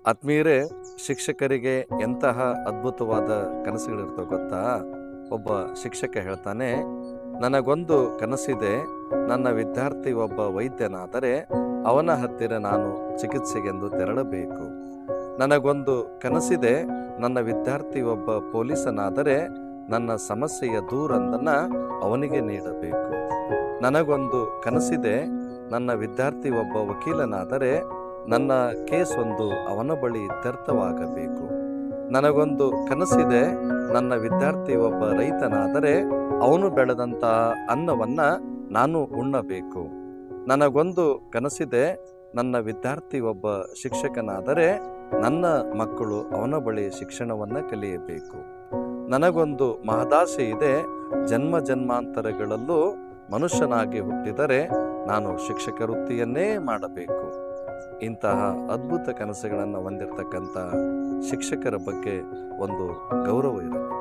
ಆತ್ಮೀಯರೇ, ಶಿಕ್ಷಕರಿಗೆ ಎಂತಹ ಅದ್ಭುತವಾದ ಕನಸುಗಳಿರ್ತವೆ ಗೊತ್ತಾ? ಒಬ್ಬ ಶಿಕ್ಷಕ ಹೇಳ್ತಾನೆ, ನನಗೊಂದು ಕನಸಿದೆ, ನನ್ನ ವಿದ್ಯಾರ್ಥಿ ಒಬ್ಬ ವೈದ್ಯನಾದರೆ ಅವನ ಹತ್ತಿರ ನಾನು ಚಿಕಿತ್ಸೆಗೆಂದು ತೆರಳಬೇಕು. ನನಗೊಂದು ಕನಸಿದೆ, ನನ್ನ ವಿದ್ಯಾರ್ಥಿ ಒಬ್ಬ ಪೊಲೀಸನಾದರೆ ನನ್ನ ಸಮಸ್ಯೆಯ ದೂರೊಂದನ್ನು ಅವನಿಗೆ ನೀಡಬೇಕು. ನನಗೊಂದು ಕನಸಿದೆ, ನನ್ನ ವಿದ್ಯಾರ್ಥಿ ಒಬ್ಬ ವಕೀಲನಾದರೆ ನನ್ನ ಕೇಸ್ ಒಂದು ಅವನ ಬಳಿ ಇತ್ಯರ್ಥವಾಗಬೇಕು. ನನಗೊಂದು ಕನಸಿದೆ, ನನ್ನ ವಿದ್ಯಾರ್ಥಿ ಒಬ್ಬ ರೈತನಾದರೆ ಅವನು ಬೆಳೆದಂತಹ ಅನ್ನವನ್ನು ನಾನು ಉಣ್ಣಬೇಕು. ನನಗೊಂದು ಕನಸಿದೆ, ನನ್ನ ವಿದ್ಯಾರ್ಥಿ ಒಬ್ಬ ಶಿಕ್ಷಕನಾದರೆ ನನ್ನ ಮಕ್ಕಳು ಅವನ ಬಳಿ ಶಿಕ್ಷಣವನ್ನು ಕಲಿಯಬೇಕು. ನನಗೊಂದು ಮಹದಾಸೆ ಇದೆ, ಜನ್ಮ ಜನ್ಮಾಂತರಗಳಲ್ಲೂ ಮನುಷ್ಯನಾಗಿ ಹುಟ್ಟಿದರೆ ನಾನು ಶಿಕ್ಷಕ ವೃತ್ತಿಯನ್ನೇ ಮಾಡಬೇಕು. ಇಂತಹ ಅದ್ಭುತ ಕನಸುಗಳನ್ನು ಹೊಂದಿರತಕ್ಕಂಥ ಶಿಕ್ಷಕರ ಬಗ್ಗೆ ಒಂದು ಗೌರವ ಇರುತ್ತೆ.